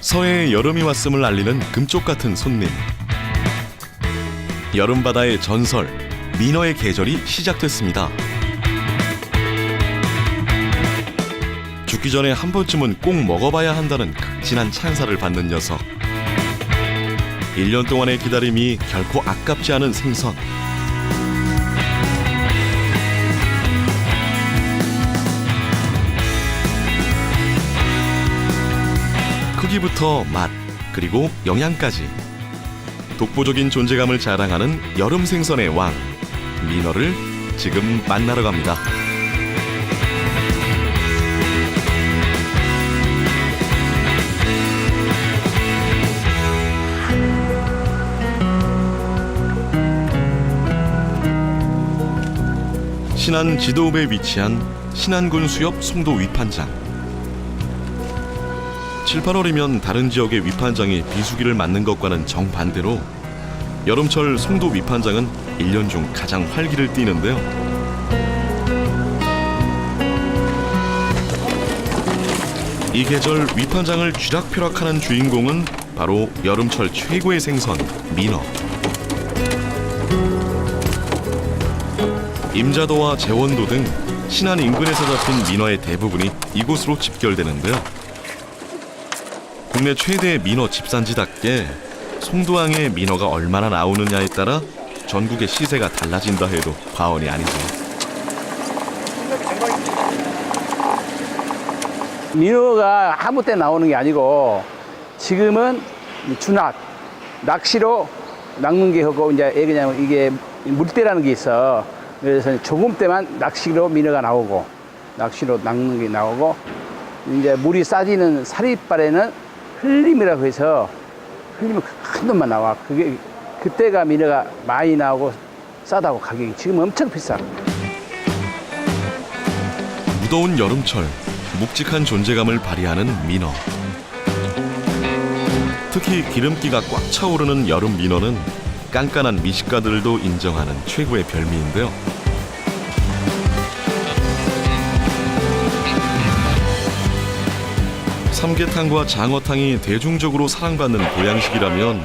서해에 여름이 왔음을 알리는 금쪽 같은 손님. 여름바다의 전설, 민어의 계절이 시작됐습니다. 죽기 전에 한 번쯤은 꼭 먹어봐야 한다는 극진한 찬사를 받는 녀석. 1년 동안의 기다림이 결코 아깝지 않은 생선. 크기부터 맛, 그리고 영양까지 독보적인 존재감을 자랑하는 여름 생선의 왕, 민어를 지금 만나러 갑니다. 신안 지도읍에 위치한 신안군 수협 송도 위판장. 7, 8월이면 다른 지역의 위판장이 비수기를 맞는 것과는 정반대로 여름철 송도 위판장은 1년 중 가장 활기를 띠는데요. 이 계절 위판장을 쥐락펴락하는 주인공은 바로 여름철 최고의 생선, 민어. 임자도와 제원도 등 신안 인근에서 잡힌 민어의 대부분이 이곳으로 집결되는데요. 국내 최대의 민어 집산지답게 송도항의 민어가 얼마나 나오느냐에 따라 전국의 시세가 달라진다 해도 과언이 아니죠. 민어가 아무 때 나오는 게 아니고 지금은 주낚, 낚시로 낚는 게 하고 이제 그냥 이게 물대라는 게 있어. 그래서 조금 때만 낚시로 민어가 나오고 낚시로 낚는 게 나오고 이제 물이 싸지는 사리발에는 흘림이라고 해서 흘리면 큰 놈만 나와. 그게 그때가 민어가 많이 나오고 싸다고 가격이 지금 엄청 비싸. 무더운 여름철 묵직한 존재감을 발휘하는 민어. 특히 기름기가 꽉 차오르는 여름 민어는 깐깐한 미식가들도 인정하는 최고의 별미인데요. 삼계탕과 장어탕이 대중적으로 사랑받는 보양식이라면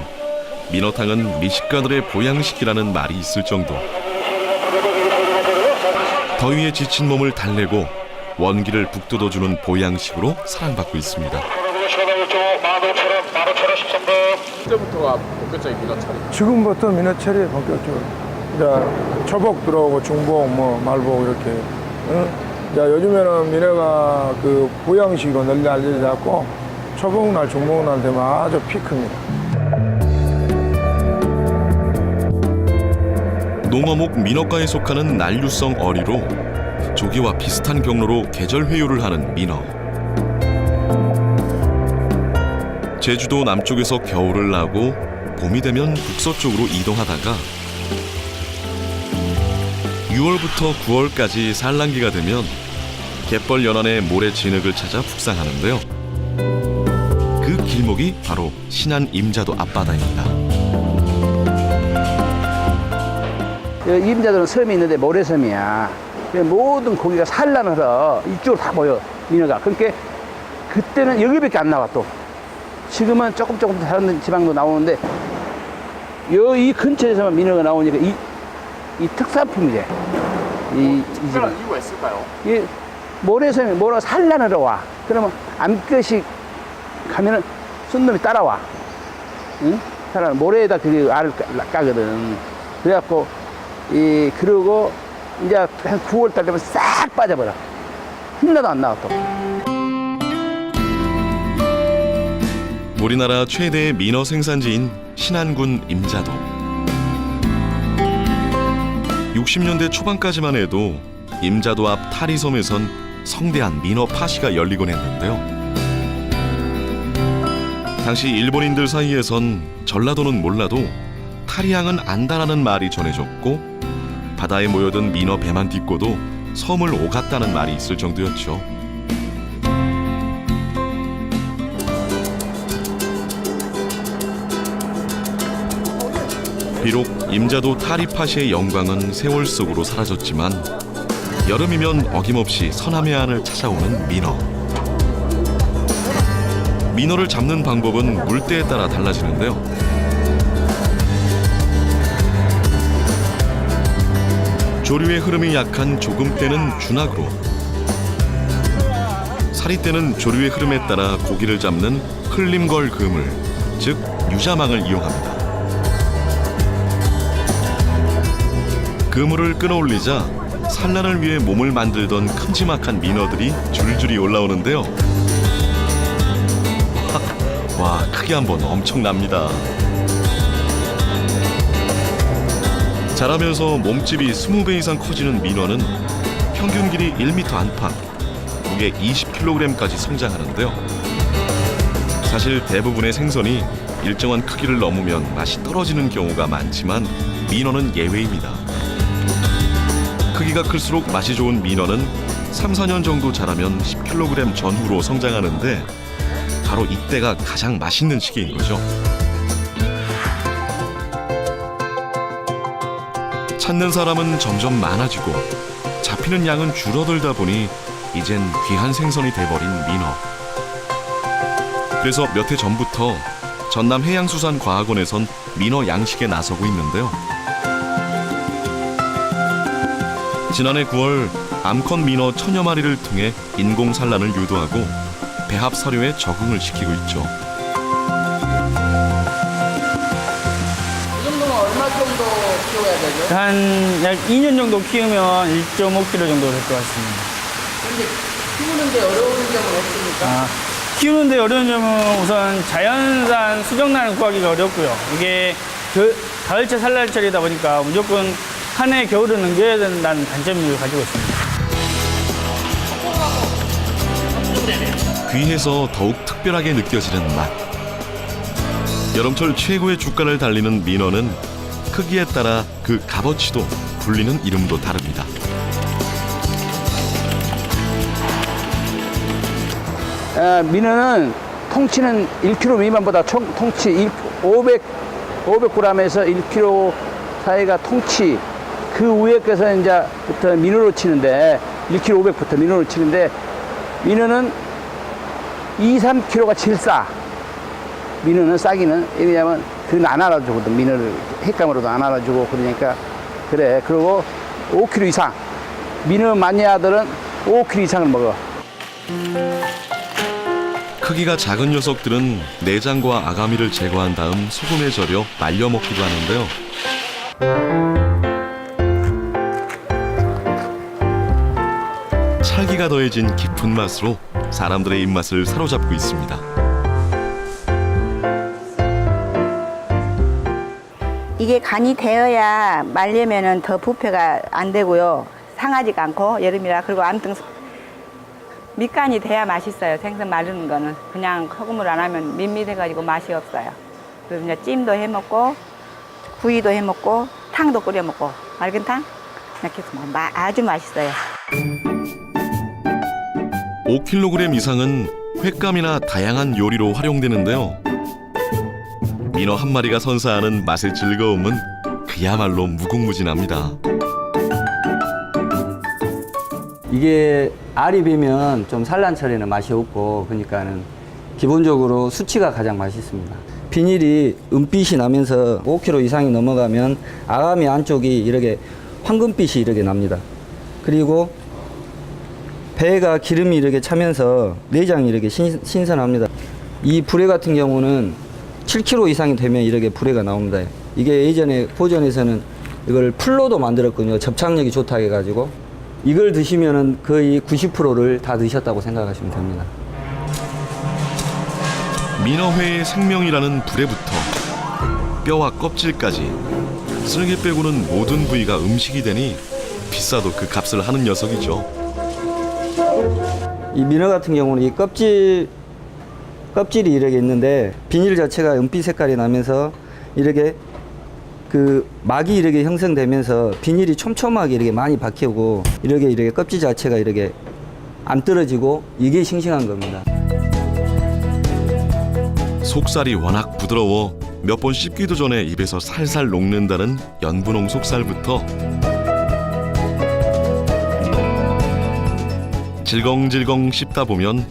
민어탕은 미식가들의 보양식이라는 말이 있을 정도. 더위에 지친 몸을 달래고 원기를 북돋워주는 보양식으로 사랑받고 있습니다. 그때부터가 본격적인 민어철이. 지금부터 민어철이 본격적으로 이제 초복 들어오고 중복, 말복 이렇게. 응? 이제 요즘에는 민어가 그 보양식으로 널리 알려졌고 초복날, 중복날 되면 아주 피크입니다. 농어목 민어과에 속하는 난류성 어리로 조개와 비슷한 경로로 계절 회유를 하는 민어. 제주도 남쪽에서 겨울을 나고 봄이 되면 북서쪽으로 이동하다가 6월부터 9월까지 산란기가 되면 갯벌 연안의 모래 진흙을 찾아 북상하는데요. 그 길목이 바로 신안 임자도 앞바다입니다. 임자도는 섬이 있는데 모래섬이야. 모든 고기가 산란해서 이쪽으로 다 모여, 민어가. 그러니까 그때는 여기밖에 안 나와 또. 지금은 조금 다른 지방도 나오는데 이 근처에서만 민어가 나오니까 이 특산품이지. 특별한 이유가 있을까요? 이 모래섬이 모래가 산란하러 와. 그러면 암컷이 가면은 순놈이 따라와. 응? 따라 모래에다 그 알을 까거든. 그래갖고 그러고 이제 한 9월 달 되면 싹 빠져버려. 하나도 안 나와 또. 우리나라 최대의 민어 생산지인 신안군 임자도. 60년대 초반까지만 해도 임자도 앞 타리섬에선 성대한 민어 파시가 열리곤 했는데요. 당시 일본인들 사이에선 전라도는 몰라도 타리항은 안다라는 말이 전해졌고 바다에 모여든 민어 배만 딛고도 섬을 오갔다는 말이 있을 정도였죠. 비록 임자도 타리파시의 영광은 세월 속으로 사라졌지만 여름이면 어김없이 서남해안을 찾아오는 민어. 민어를 잡는 방법은 물때에 따라 달라지는데요. 조류의 흐름이 약한 조금때는 준악으로, 사리때는 조류의 흐름에 따라 고기를 잡는 흘림걸 그물, 즉 유자망을 이용합니다. 그물을 끌어올리자 산란을 위해 몸을 만들던 큼지막한 민어들이 줄줄이 올라오는데요. 와, 크기 한번 엄청납니다. 자라면서 몸집이 20배 이상 커지는 민어는 평균 길이 1m 안팎, 무게 20kg까지 성장하는데요. 사실 대부분의 생선이 일정한 크기를 넘으면 맛이 떨어지는 경우가 많지만 민어는 예외입니다. 크기가 클수록 맛이 좋은 민어는 3, 4년 정도 자라면 10kg 전후로 성장하는데 바로 이때가 가장 맛있는 시기인 거죠. 찾는 사람은 점점 많아지고 잡히는 양은 줄어들다 보니 이젠 귀한 생선이 돼버린 민어. 그래서 몇 해 전부터 전남해양수산과학원에선 민어 양식에 나서고 있는데요. 지난해 9월 암컷 민어 1000여 마리를 통해 인공 산란을 유도하고 배합 사료에 적응을 시키고 있죠. 이 정도면 얼마 정도 키워야 되죠? 한 약 2년 정도 키우면 1.5kg 정도 될 것 같습니다. 근데 키우는데 어려운 점은 없습니까? 키우는데 어려운 점은 우선 자연산 수정란을 구하기가 어렵고요. 이게 가을철 산란철이다 보니까 무조건 한 해 겨울을 넘겨야 된다는 단점을 가지고 있습니다. 귀해서 더욱 특별하게 느껴지는 맛. 여름철 최고의 주가를 달리는 민어는 크기에 따라 그 값어치도 불리는 이름도 다릅니다. 민어는 통치는 1kg 미만보다 통치 500g에서 1kg 사이가 통치, 그 위에 것서 이제부터 민어로 치는데 1kg 500부터 민어로 치는데 민어는 2, 3kg가 제일 싸. 민어는 싸기는 왜냐면 그 안 알아주거든. 민어를 횟감으로도 안 알아주고 그러니까 그래. 그리고 5kg 이상 민어 마니아들은 5kg 이상을 먹어. 크기가 작은 녀석들은 내장과 아가미를 제거한 다음 소금에 절여 말려 먹기도 하는데요. 찰기가 더해진 깊은 맛으로 사람들의 입맛을 사로잡고 있습니다. 이게 간이 되어야 말려면은 더 부패가 안 되고요. 상하지가 않고 여름이라. 그리고 아무튼 밑간이 돼야 맛있어요. 생선 마르는 거는 그냥 소금을 안 하면 밋밋해가지고 맛이 없어요. 그래서 이제 찜도 해 먹고 구이도 해 먹고 탕도 끓여 먹고 맑은탕 이렇게 해서 아주 맛있어요. 5kg 이상은 횟감이나 다양한 요리로 활용되는데요. 민어 한 마리가 선사하는 맛의 즐거움은 그야말로 무궁무진합니다. 이게 알이 배면 좀 산란철에는 맛이 없고 그러니까는 기본적으로 수치가 가장 맛있습니다. 비닐이 은빛이 나면서 5kg 이상이 넘어가면 아가미 안쪽이 이렇게 황금빛이 이렇게 납니다. 그리고 배가 기름이 이렇게 차면서 내장이 이렇게 신선합니다. 이 불에 같은 경우는 7kg 이상이 되면 이렇게 불에가 나옵니다. 이게 예전에 고전에서는 이걸 풀로도 만들었거든요. 접착력이 좋다 해가지고 이걸 드시면은 거의 90%를 다 드셨다고 생각하시면 됩니다. 민어회의 생명이라는 불에부터 뼈와 껍질까지 쓸개 빼고는 모든 부위가 음식이 되니 비싸도 그 값을 하는 녀석이죠. 이 민어 같은 경우는 이 껍질이 이렇게 있는데 비닐 자체가 은빛 색깔이 나면서 이렇게 그 막이 이렇게 형성되면서 비닐이 촘촘하게 이렇게 많이 박히고 이렇게 껍질 자체가 이렇게 안 떨어지고 이게 싱싱한 겁니다. 속살이 워낙 부드러워 몇 번 씹기도 전에 입에서 살살 녹는다는 연분홍 속살부터 질겅질겅 씹다 보면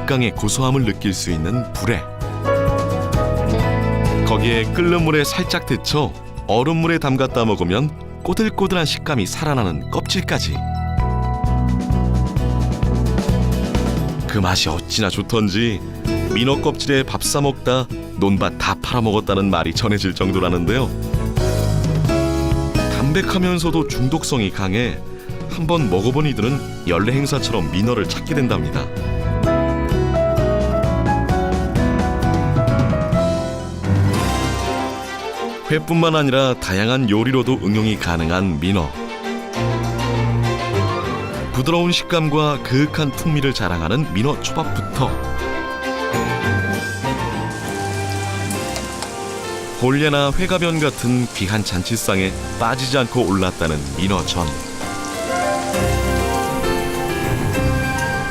육강의 고소함을 느낄 수 있는 불에 거기에 끓는 물에 살짝 데쳐 얼음물에 담갔다 먹으면 꼬들꼬들한 식감이 살아나는 껍질까지. 그 맛이 어찌나 좋던지 민어 껍질에 밥 싸 먹다 논밭 다 팔아먹었다는 말이 전해질 정도라는데요. 담백하면서도 중독성이 강해 한번 먹어본 이들은 연례 행사처럼 민어를 찾게 된답니다. 회뿐만 아니라 다양한 요리로도 응용이 가능한 민어. 부드러운 식감과 그윽한 풍미를 자랑하는 민어 초밥부터 홀례나 회가변 같은 귀한 잔치상에 빠지지 않고 올랐다는 민어전.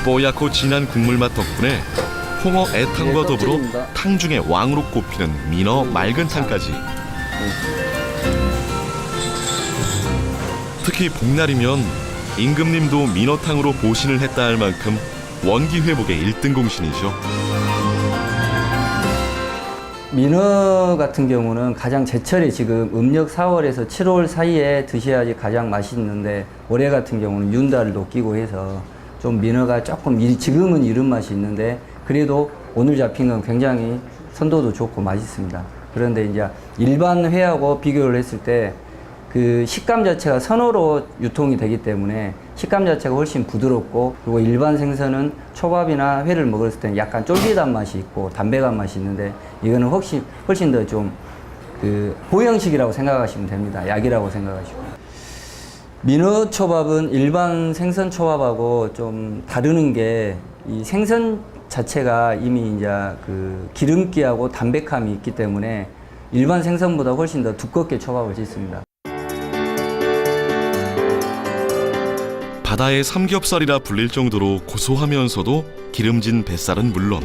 뽀얗고 진한 국물맛 덕분에 홍어 애탕과 더불어 탕 중에 왕으로 꼽히는 민어 맑은탕까지. 특히 복날이면 임금님도 민어탕으로 보신을 했다 할 만큼 원기 회복의 1등 공신이죠. 민어 같은 경우는 가장 제철이 지금 음력 4월에서 7월 사이에 드셔야지 가장 맛있는데, 올해 같은 경우는 윤달도 끼고 해서 좀 민어가 조금 지금은 이른 맛이 있는데 그래도 오늘 잡힌 건 굉장히 선도도 좋고 맛있습니다. 그런데 이제 일반 회하고 비교를 했을 때 그 식감 자체가 선어로 유통이 되기 때문에 식감 자체가 훨씬 부드럽고, 그리고 일반 생선은 초밥이나 회를 먹었을 때는 약간 쫄깃한 맛이 있고 담백한 맛이 있는데, 이거는 훨씬 더 좀 그 보형식이라고 생각하시면 됩니다. 약이라고 생각하시고. 민어 초밥은 일반 생선 초밥하고 좀 다르는 게, 이 생선 자체가 이미 이제 그 기름기하고 담백함이 있기 때문에 일반 생선보다 훨씬 더 두껍게 초밥을 짓습니다. 바다의 삼겹살이라 불릴 정도로 고소하면서도 기름진 뱃살은 물론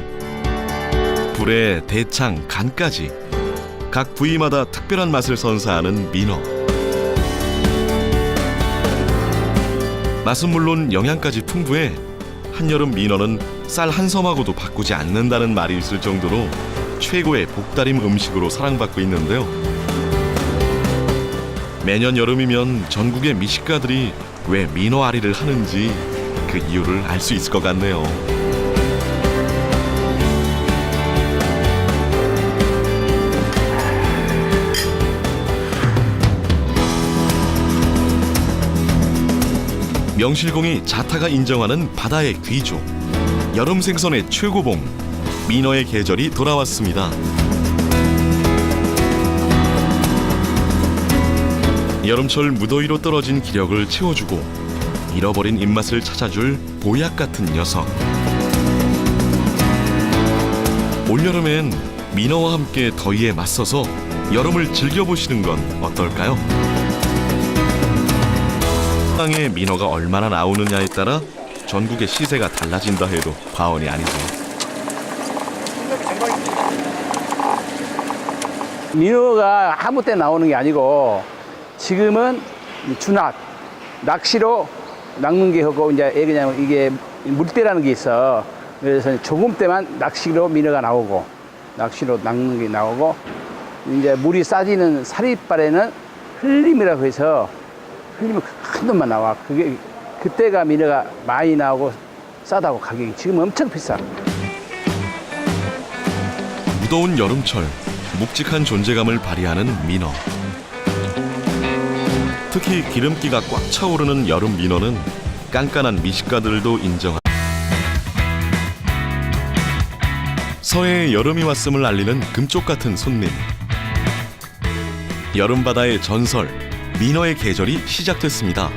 불에 대창, 간까지 각 부위마다 특별한 맛을 선사하는 민어. 맛은 물론 영양까지 풍부해 한여름 민어는 쌀 한 섬하고도 바꾸지 않는다는 말이 있을 정도로 최고의 복다림 음식으로 사랑받고 있는데요. 매년 여름이면 전국의 미식가들이 왜 민어 아리를 하는지 그 이유를 알 수 있을 것 같네요. 명실공히 자타가 인정하는 바다의 귀족, 여름 생선의 최고봉, 민어의 계절이 돌아왔습니다. 여름철 무더위로 떨어진 기력을 채워주고 잃어버린 입맛을 찾아줄 보약 같은 녀석. 올여름엔 민어와 함께 더위에 맞서서 여름을 즐겨보시는 건 어떨까요? 땅에 민어가 얼마나 나오느냐에 따라 전국의 시세가 달라진다 해도 과언이 아니죠. 민어가 아무 때 나오는 게 아니고 지금은 주낫, 낚시로 낚는 게 하고, 이제 왜냐면 이게 물때라는 게 있어. 그래서 조금 때만 낚시로 민어가 나오고, 낚시로 낚는 게 나오고, 이제 물이 싸지는 사리발에는 흘림이라고 해서 흘리면 큰 놈만 나와. 그때가 민어가 많이 나오고 싸다고 가격이 지금 엄청 비싸. 무더운 여름철 묵직한 존재감을 발휘하는 민어. 특히 기름기가 꽉 차오르는 여름 민어는 깐깐한 미식가들도 인정한 서해에 여름이 왔음을 알리는 금쪽 같은 손님. 여름바다의 전설, 민어의 계절이 시작됐습니다.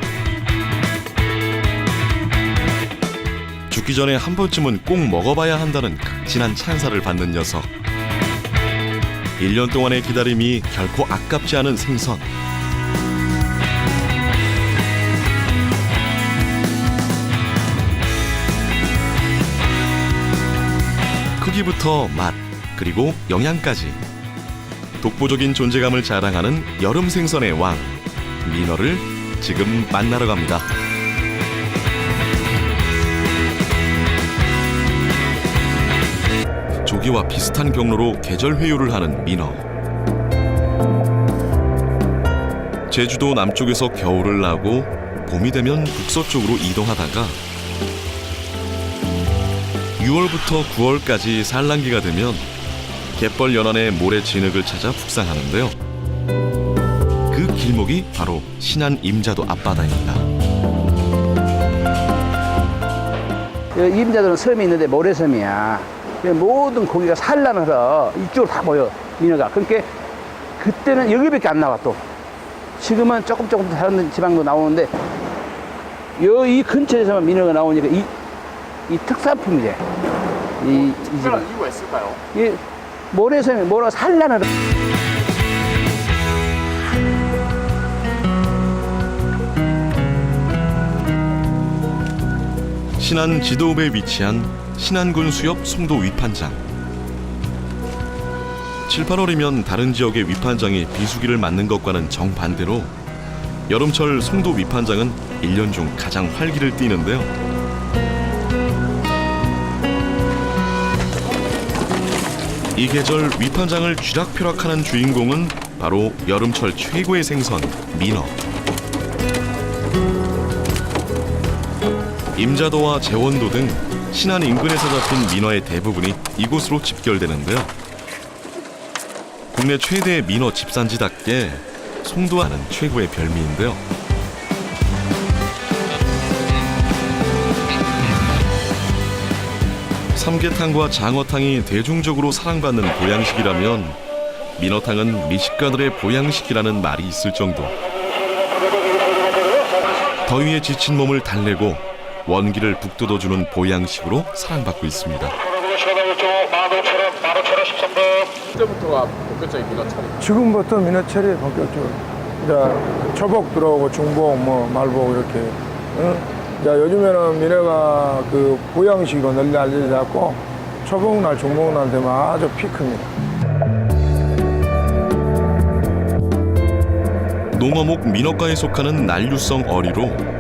죽기 전에 한 번쯤은 꼭 먹어봐야 한다는 극진한 찬사를 받는 녀석. 1년 동안의 기다림이 결코 아깝지 않은 생선. 크기부터 맛, 그리고 영양까지 독보적인 존재감을 자랑하는 여름 생선의 왕, 민어를 지금 만나러 갑니다. 여기와 비슷한 경로로 계절 회유를 하는 민어. 제주도 남쪽에서 겨울을 나고 봄이 되면 북서쪽으로 이동하다가 6월부터 9월까지 산란기가 되면 갯벌 연안의 모래 진흙을 찾아 북상하는데요. 그 길목이 바로 신안 임자도 앞바다입니다. 임자도는 섬이 있는데 모래섬이야. 모든 고기가 산란해서 이쪽으로 다 모여, 민어가. 그러니까 그때는 여기밖에 안 나와 또. 지금은 조금 다른 지방도 나오는데 이 근처에서만 민어가 나오니까 이 특산품이지. 이 특별한 이유가 있을까요? 이 모래섬이 모래가 산란을 신안 지도읍에 위치한 신안군 수협 송도 위판장. 7, 8월이면 다른 지역의 위판장이 비수기를 맞는 것과는 정반대로 여름철 송도 위판장은 1년 중 가장 활기를 띠는데요. 이 계절 위판장을 쥐락펴락하는 주인공은 바로 여름철 최고의 생선, 민어. 임자도와 제원도 등 신안 인근에서 잡힌 민어의 대부분이 이곳으로 집결되는데요. 국내 최대의 민어 집산지답게 송도하는 최고의 별미인데요. 삼계탕과 장어탕이 대중적으로 사랑받는 보양식이라면 민어탕은 미식가들의 보양식이라는 말이 있을 정도. 더위에 지친 몸을 달래고 원기를 북돋워주는 보양식으로 사랑받고 있습니다. 그때부터가 본격적인 민어철이. 지금부터 민어철이 본격적으로 이제 초복 들어오고 중복 뭐 말복 이렇게 이제 요즘에는 민어가 그 보양식으로 널리 알려져 갖고 초복날 중복날 되면 아주 피크입니다. 농어목 민어과에 속하는 난류성 어리로